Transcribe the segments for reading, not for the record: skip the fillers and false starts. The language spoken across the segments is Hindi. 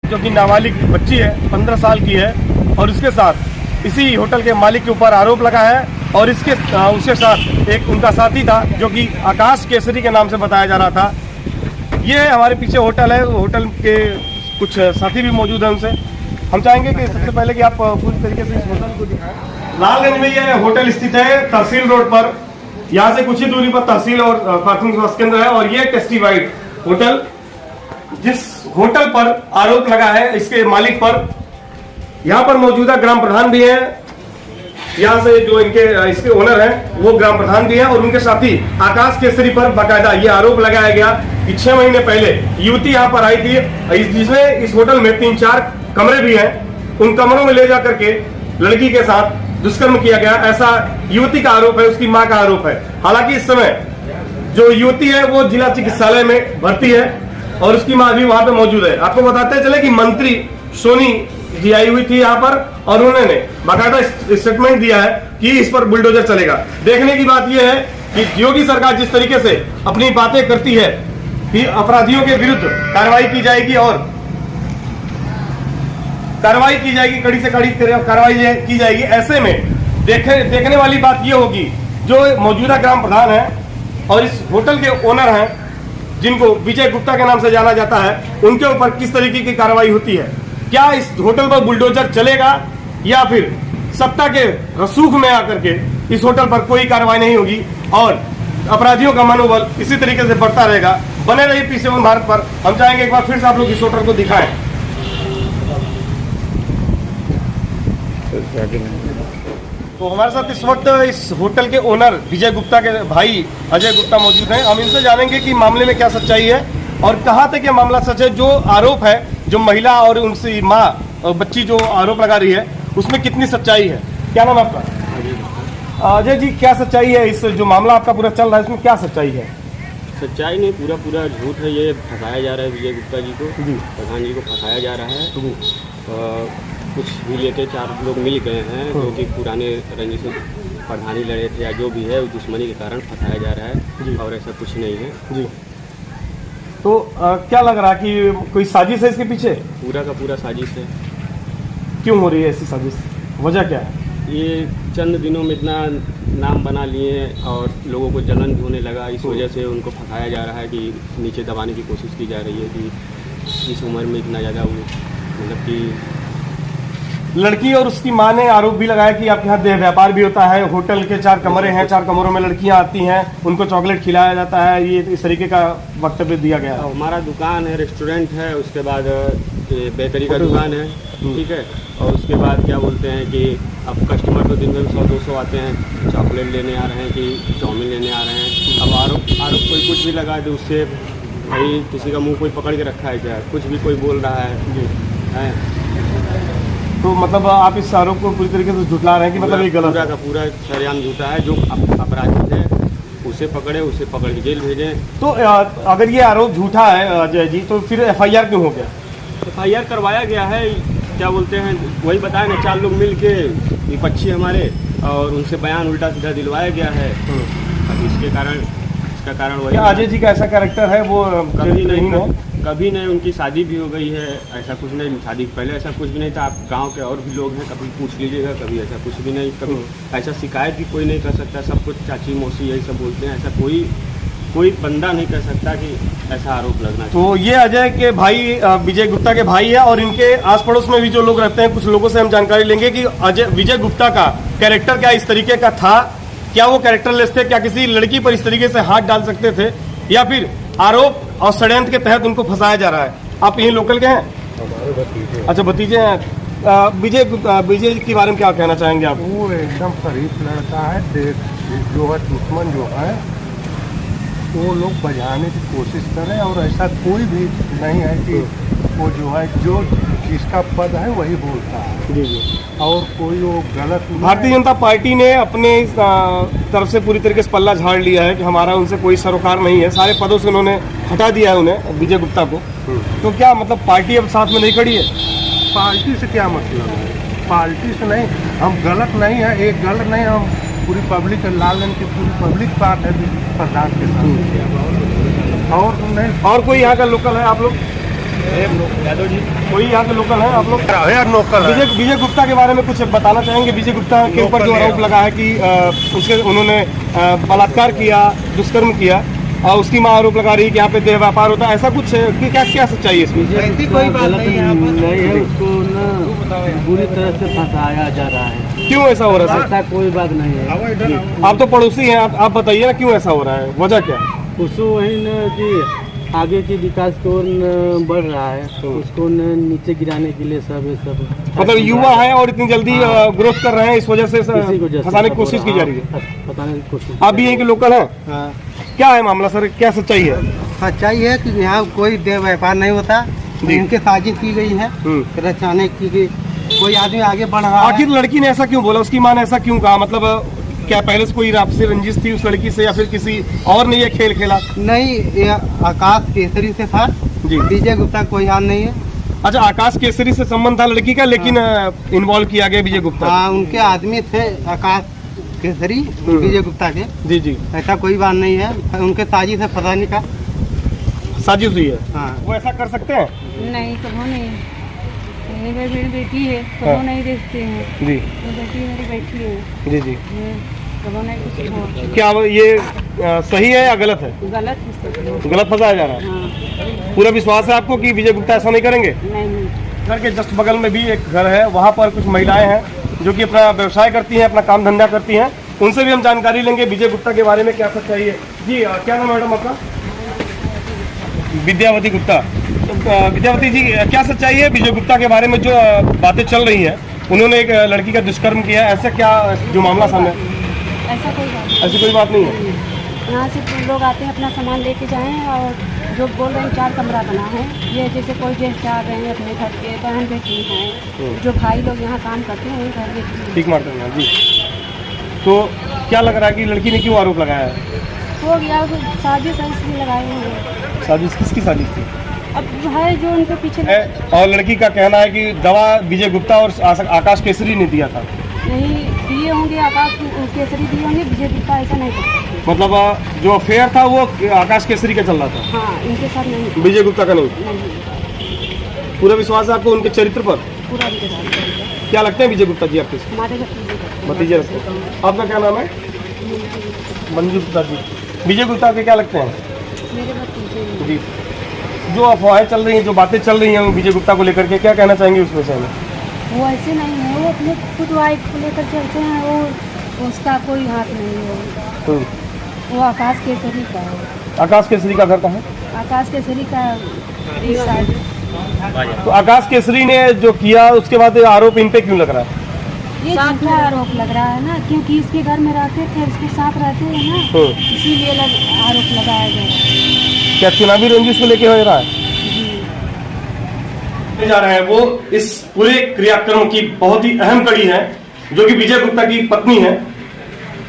जो कि नाबालिग बच्ची है, 15 साल की है, और उसके साथ इसी होटल के मालिक के ऊपर आरोप लगा है। और उसके साथ एक उनका साथी था जो कि आकाश केसरी के नाम से बताया जा रहा था। ये हमारे पीछे होटल है, होटल के कुछ साथी भी मौजूद हैं। उनसे हम चाहेंगे कि सबसे पहले कि आप पूरी तरीके से इस होटल को दिखाएं। लालगंज में ये होटल स्थित है, तहसील रोड पर। यहाँ से कुछ ही दूरी पर तहसील और प्राथमिक स्वास्थ्य केंद्र है। और ये टेस्टीवाइड होटल, जिस होटल पर आरोप लगा है इसके मालिक पर, यहाँ पर मौजूदा ग्राम प्रधान भी है। यहाँ से जो इसके ओनर हैं वो ग्राम प्रधान भी हैं, और उनके साथी आकाश केसरी पर बाकायदा ये आरोप लगाया गया कि 6 महीने पहले युवती यहाँ पर आई थी, जिसमें इस होटल में 3-4 कमरे भी हैं। उन कमरों में ले जाकर के लड़की के साथ दुष्कर्म किया गया, ऐसा युवती का आरोप है, उसकी मां का आरोप है। हालांकि इस समय जो युवती है वो जिला चिकित्सालय में भर्ती है और उसकी मां भी वहां पे मौजूद है। आपको बताते चले कि मंत्री सोनी जी आई हुई थी यहाँ पर, और उन्होंने बाकायदा स्टेटमेंट दिया है कि इस पर बुलडोजर चलेगा। देखने की बात यह है कि योगी सरकार जिस तरीके से अपनी बातें करती है कि अपराधियों के विरुद्ध कार्रवाई की जाएगी, और कार्रवाई की जाएगी, कड़ी से कड़ी कार्रवाई की जाएगी। ऐसे में देखने वाली बात यह होगी, जो मौजूदा ग्राम प्रधान है और इस होटल के ओनर हैं, जिनको विजय गुप्ता के नाम से जाना जाता है, उनके ऊपर किस तरीके की कार्रवाई होती है। क्या इस होटल पर बुलडोजर चलेगा, या फिर सत्ता के रसूख में आकर के इस होटल पर कोई कार्रवाई नहीं होगी और अपराधियों का मनोबल इसी तरीके से बढ़ता रहेगा। बने रहिए पी7 भारत पर। हम चाहेंगे एक बार फिर से आप लोग इस होटल को दिखाएं। तो हमारे साथ इस वक्त इस होटल के ओनर विजय गुप्ता के भाई अजय गुप्ता मौजूद हैं। हम इनसे जानेंगे कि मामले में क्या सच्चाई है और कहाँ तक ये मामला सच है। जो आरोप है, जो महिला और उनकी माँ और बच्ची जो आरोप लगा रही है, उसमें कितनी सच्चाई है। क्या नाम आपका? अजय जी, क्या सच्चाई है इस जो मामला आपका पूरा चल रहा है, इसमें क्या सच्चाई है? सच्चाई नहीं, पूरा झूठ है। ये फंसाया जा रहा है विजय गुप्ता जी को, प्रधान जी को फंसाया जा रहा है। कुछ भी लेके 4 लोग मिल गए हैं जो कि पुराने रंजिश प्रधानी लड़े थे या जो भी है, उस दुश्मनी के कारण फंसाया जा रहा है, और ऐसा कुछ नहीं है जी। तो क्या लग रहा है कि कोई साजिश है इसके पीछे? पूरा का पूरा साजिश है। क्यों हो रही है ऐसी साजिश, वजह क्या है? ये चंद दिनों में इतना नाम बना लिए और लोगों को जलन भी होने लगा, इस वजह से उनको फंसाया जा रहा है कि नीचे दबाने की कोशिश की जा रही है कि इस उम्र में इतना ज़्यादा वो, मतलब कि लड़की और उसकी मां ने आरोप भी लगाया कि आपके यहाँ देह व्यापार भी होता है। होटल के 4 कमरे हैं, 4 कमरों में लड़कियां आती हैं, उनको चॉकलेट खिलाया जाता है, ये इस तरीके का वक्तव्य दिया गया है। हमारा दुकान है, रेस्टोरेंट है, उसके बाद बेकरी का दुकान है, ठीक है। और उसके बाद क्या बोलते हैं कि अब कस्टमर तो दिन में 100-200 आते हैं, चॉकलेट लेने आ रहे हैं कि चाउमीन लेने आ रहे हैं। अब आरोप कोई कुछ भी लगा दे, उससे भाई किसी का मुंह कोई पकड़ के रखा है क्या? कुछ भी कोई बोल रहा है। तो मतलब आप इस आरोप को पूरी तरीके से झुठला रहे हैं कि मतलब ये गलत है? पूरा सरेआम झूठा है। जो अपराधी है उसे पकड़ के जेल भेजें। तो अगर ये आरोप झूठा है अजय जी, तो फिर FIR क्यों हो गया? FIR करवाया गया है, क्या बोलते हैं, वही बताया ना, 4 लोग मिल के विपक्षी हमारे, और उनसे बयान उल्टा सीधा दिलवाया गया है। अब इसका कारण वही। अजय जी का ऐसा कैरेक्टर है वो कभी नहीं। उनकी शादी भी हो गई है, ऐसा कुछ नहीं। शादी पहले ऐसा कुछ भी नहीं था। आप गांव के और भी लोग हैं, कभी पूछ लीजिएगा, कभी ऐसा कुछ भी नहीं। कभी ऐसा शिकायत भी कोई नहीं कर सकता। सब कुछ चाची मौसी यही सब बोलते हैं। ऐसा कोई बंदा नहीं कर सकता कि ऐसा आरोप लगना। तो ये अजय के भाई विजय गुप्ता के भाई है, और इनके आस पड़ोस में भी जो लोग रहते हैं, कुछ लोगों से हम जानकारी लेंगे कि विजय गुप्ता का कैरेक्टर क्या इस तरीके का था। क्या वो कैरेक्टरलेस थे? क्या किसी लड़की पर इस तरीके से हाथ डाल सकते थे, या फिर आरोप और षड्यंत्र के तहत उनको फंसाया जा रहा है? आप यहीं लोकल के हैं? हमारे भतीजे। अच्छा, भतीजे हैं। विजय के बारे में क्या कहना चाहेंगे आप? वो एकदम शरीफ लड़का है। जो है दुश्मन जो है वो लोग बजाने की कोशिश करें, और ऐसा कोई भी नहीं है कि वो जो है जो जिसका पद है वही बोलता है। जी। और कोई वो गलत। भारतीय जनता पार्टी ने अपने तरफ से पूरी तरीके से पल्ला झाड़ लिया है कि हमारा उनसे कोई सरोकार नहीं है। सारे पदों से उन्होंने हटा दिया है उन्हें, विजय गुप्ता को। तो क्या मतलब पार्टी अब साथ में नहीं खड़ी है? पार्टी से क्या मतलब है? पार्टी से नहीं, हम गलत नहीं है, एक गलत नहीं, हम पूरी पब्लिक, लालगंज की पूरी पब्लिक पार्ट है प्रधान के साथ। और नहीं। और कोई यहाँ का लोकल है आप लोग? यादव जी कोई यहाँ के लोकल है आप लोग? यार नौकर है। विजय गुप्ता के बारे में कुछ बताना चाहेंगे? विजय गुप्ता के ऊपर जो आरोप लगा है कि उसके उन्होंने बलात्कार किया, दुष्कर्म किया, और उसकी माँ आरोप लगा रही है कि यहाँ पे देह व्यापार होता है, ऐसा कुछ है? क्या सच्चाई है इसमें? ऐसी कोई बात नहीं है, उसको ना बुरी तरह से फंसाया जा रहा है। क्यों ऐसा हो रहा है? ऐसा कोई बात नहीं है। आप तो पड़ोसी हैं, आप बताइए ना क्यों ऐसा हो रहा है, वजह क्या है? उसको वही न कि आगे के विकास की ओर न बढ़ रहा है, उसको न नीचे गिराने के लिए सब मतलब युवा है और इतनी जल्दी ग्रोथ कर रहे हैं, इस वजह से फंसाने की कोशिश की जा रही है। फंसाने की कोशिश। आप भी यहीं के लोकल हैं? हाँ। क्या है मामला सर, क्या सच्चाई है? सच्चाई है कि यहाँ कोई देह व्यापार नहीं होता, इनके साजिश की गई है, रचाने की गई, कोई आदमी आगे बढ़ रहा है। आखिर लड़की ने ऐसा क्यों बोला, उसकी माँ ने ऐसा क्यों कहा? मतलब क्या पहले से कोई आपसी रंजिश थी उस लड़की से, या फिर किसी और ने ये खेल खेला? नहीं, ये आकाश केसरी से था जी। विजय गुप्ता कोई हाल नहीं है। अच्छा, आकाश केसरी से संबंध था लड़की का, लेकिन इन्वॉल्व किया गया विजय गुप्ता। हाँ, उनके आदमी थे आकाश केसरी विजय गुप्ता के। जी जी, ऐसा कोई बात नहीं है, उनके साजिश है फंसाने का। साजिश हुई है। हाँ। वो ऐसा कर सकते हैं? नहीं, कभो नहीं। मेरी बेटी है, हाँ। कभो नहीं देखते हैं। जी वो बेटी मेरी बेटी है, जी जी। कभो नहीं कुछ हो। क्या ये सही है या गलत है? गलत है सब। गलत फंसाया जा रहा है। हाँ। पूरा विश्वास है आपको कि विजय गुप्ता ऐसा नहीं करेंगे? नहीं। घर के जस्ट बगल में भी एक घर है, वहाँ पर कुछ महिलाएं हैं जो कि अपना व्यवसाय करती हैं, अपना काम धंधा करती हैं, उनसे भी हम जानकारी लेंगे विजय गुप्ता के बारे में, क्या सच्चाई है। जी क्या नाम है मैडम आपका? विद्यावती गुप्ता। तो विद्यावती जी, क्या सच्चाई है विजय गुप्ता के बारे में जो बातें चल रही हैं? उन्होंने एक लड़की का दुष्कर्म किया, ऐसा क्या जो मामला सामने? ऐसा कोई बात नहीं। ऐसी कोई बात नहीं है। यहाँ से लोग आते हैं, अपना सामान लेके जाएं, और जो बोल रहे हैं 4 कमरा बना है, ये जैसे कोई गेस्ट आ रहे हैं अपने घर के, बहन बेटी हैं, जो भाई लोग यहाँ काम करते हैं, वही घर बेटी ठीक मारते हैं जी। तो क्या लग रहा है कि लड़की ने क्यों आरोप लगाया है? हो गया, साजिश इसलिए लगाए होंगे। साजिश किसकी साजिश थी? अब है जो उनके पीछे और लड़की का कहना है कि दवा विजय गुप्ता और आकाश केसरी ने दिया था। नहीं दिए होंगे, आकाश केसरी दिए होंगे, विजय गुप्ता ऐसा नहीं कर सकते। मतलब जो अफेयर था वो आकाश केसरी का चल रहा था? हाँ, इनके साथ नहीं। विजय गुप्ता का नहीं? नहीं, पूरा विश्वास है आपको उनके चरित्र पर? पूरा विजय। क्या लगते हैं विजय गुप्ता जी आपके? हमारे घर भतीजे लगते हैं। आपका क्या नाम है? मंजू गुप्ता जी। विजय गुप्ता के क्या लगते हैं? मेरे भतीजे। जी। जो अफवाहें चल रही हैं, जो बातें चल रही हैं विजय गुप्ता को लेकर के, क्या कहना चाहेंगे उसमें से हमें? वो ऐसे नहीं है, वो अपने खुद वाइफ को लेकर चलते हैं, वो उसका कोई हाथ नहीं है। वो आकाश केसरी का है। आकाश केसरी का घर कहाँ है? आकाश केसरी का इस साइड। तो आकाश केसरी ने जो किया उसके बाद आरोप इन पे क्यों लग रहा है? ये झूठा आरोप लग रहा है ना, क्योंकि इसके घर में रहते थे, उसके साथ रहते हैं ना, इसीलिए आरोप लगाया गया। क्या चुनावी रंजिश को लेके हो रहा है? जा रहे हैं वो इस पूरे क्रियाक्रम की बहुत ही अहम कड़ी है, जो कि विजय गुप्ता की पत्नी है।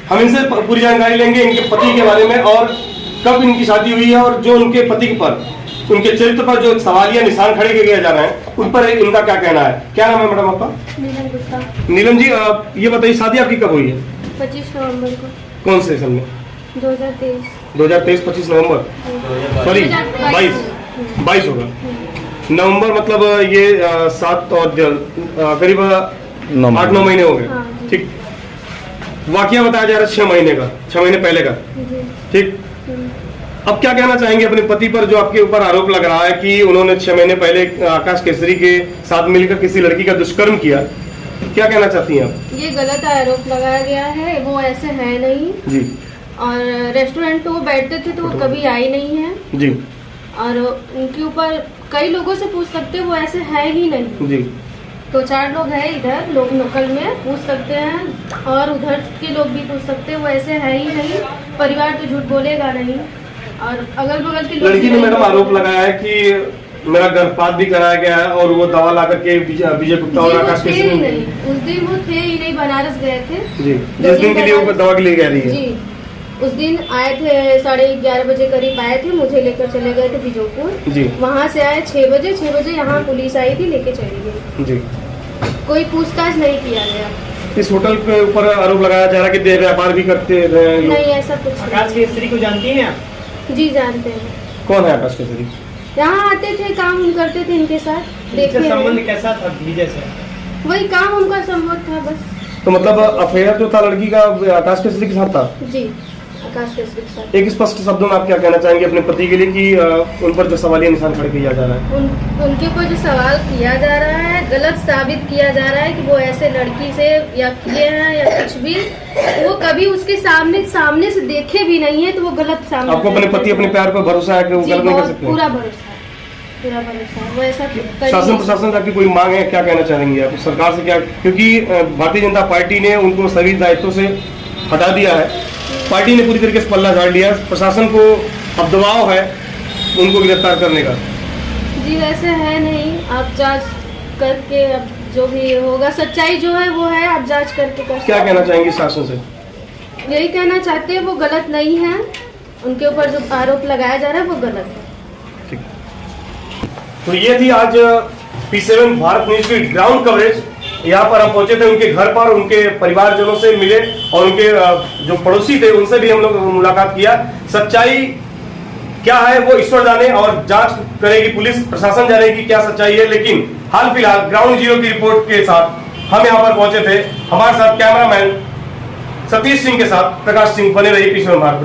हम इनसे पूरी जानकारी लेंगे इनके पति के बारे में, और कब इनकी शादी हुई है, और जो उनके पति पर, उनके चरित्र पर जो सवालिया निशान खड़े किए जा रहे हैं, उन पर इनका क्या कहना है। क्या नाम है मैडम आपका? नीलम गुप्ता। नीलम जी, आप ये बताइए शादी आपकी कब हुई है? 25 नवंबर को। कौन से साल में? 2023। 2023 25 नवंबर, सॉरी 22 होगा। नवंबर मतलब ये 7 और करीब 8-9 महीने हो गए। ठीक। वाकया बताया जा रहा है 6 महीने का, 6 महीने पहले का। ठीक। अब क्या कहना चाहेंगे अपने पति पर जो आपके ऊपर आरोप लग रहा है कि उन्होंने 6 महीने पहले आकाश केसरी के साथ मिलकर किसी लड़की का दुष्कर्म किया? क्या कहना चाहती हैं आप? ये गलत आरोप लगाया गया है, वो ऐसे है नहीं जी। और रेस्टोरेंट पे वो बैठते थे तो वो कभी आई नहीं है जी। और उनके ऊपर कई लोगों से पूछ सकते हैं, वो ऐसे है ही नहीं। जी। 2-4 लोग हैं इधर, लोग लोकल में पूछ सकते हैं, और उधर के लोग भी पूछ सकते हैं, वो ऐसे है ही नहीं। परिवार तो झूठ बोलेगा नहीं, और अगल बगल के लोग। लड़की ने मैडम आरोप लगाया है कि मेरा गर्भपात भी कराया गया है, और वो दवा ला करके विजय गुप्ता और आकाश थे ही केसरी नहीं, उस दिन वो थे ही नहीं, बनारस गए थे। जी। जिस दिन के लिए वो दवा के लिए गया रही है। जी, उस दिन आए थे 11:30 बजे करीब आए थे, मुझे लेकर चले गए थे बिजोपुर। जी। वहाँ से आए 6 बजे यहाँ पुलिस आई थी, लेके चली गई। जी। कोई पूछताछ नहीं किया गया। इस होटल के ऊपर आरोप लगाया जा रहा है कि देह व्यापार भी करते रहे लोग। नहीं, ऐसा कुछ आकाश केसरी को जानती हैं आप? नहीं। जी जानते हैं। कौन है आकाश केसरी? यहाँ आते थे, काम उम करते थे इनके साथ, देखे हैं। संबंध कैसा था विजय से? वही काम उनका संबंध था बस। तो मतलब अफेयर जो था लड़की का आकाश केसरी के साथ था? जी, आकाश केसरी के साथ। एक स्पष्ट शब्दों में आप क्या कहना चाहेंगे अपने पति के लिए कि उन पर जो सवालिया निशान खड़े किया जा रहा है? उनके ऊपर जो सवाल किया जा रहा है, गलत साबित किया जा रहा है कि वो ऐसे लड़की से या किए हैं या कुछ भी, वो कभी उसके सामने से देखे भी नहीं है, तो वो गलत सामने। आपको अपने पति अपने प्यार पर भरोसा है कि वो गलत नहीं कर सकते? पूरा भरोसा है, पूरा भरोसा है, वो ऐसा शासन प्रशासन का कोई मांग है, क्या कहना चाहेंगे आप सरकार से? क्या, क्योंकि भारतीय जनता पार्टी ने उनको सभी दायित्वों से हटा दिया है, पार्टी ने पूरी तरीके से पल्ला झाड़ लिया, प्रशासन को अब दबाव है उनको गिरफ्तार करने का। जी वैसे है नहीं, आप जांच करके अब जो भी होगा, सच्चाई जो है वो है, आप जांच करके कर। क्या कहना चाहेंगे शासन से? यही कहना चाहते हैं वो गलत नहीं है, उनके ऊपर जो आरोप लगाया जा रहा है वो गलत है। तो ये थी आज P7 भारत न्यूज की ग्राउंड कवरेज। यहाँ पर हम पहुंचे थे उनके घर पर, उनके परिवारजनों से मिले और उनके जो पड़ोसी थे उनसे भी हम लोग मुलाकात किया। सच्चाई क्या है वो ईश्वर जाने और जांच करेगी पुलिस प्रशासन जानेगी क्या सच्चाई है, लेकिन हाल फिलहाल ग्राउंड जीरो की रिपोर्ट के साथ हम यहाँ पर पहुंचे थे। हमारे साथ कैमरामैन सतीश सिंह के साथ प्रकाश सिंह, बने रही P7 भारत।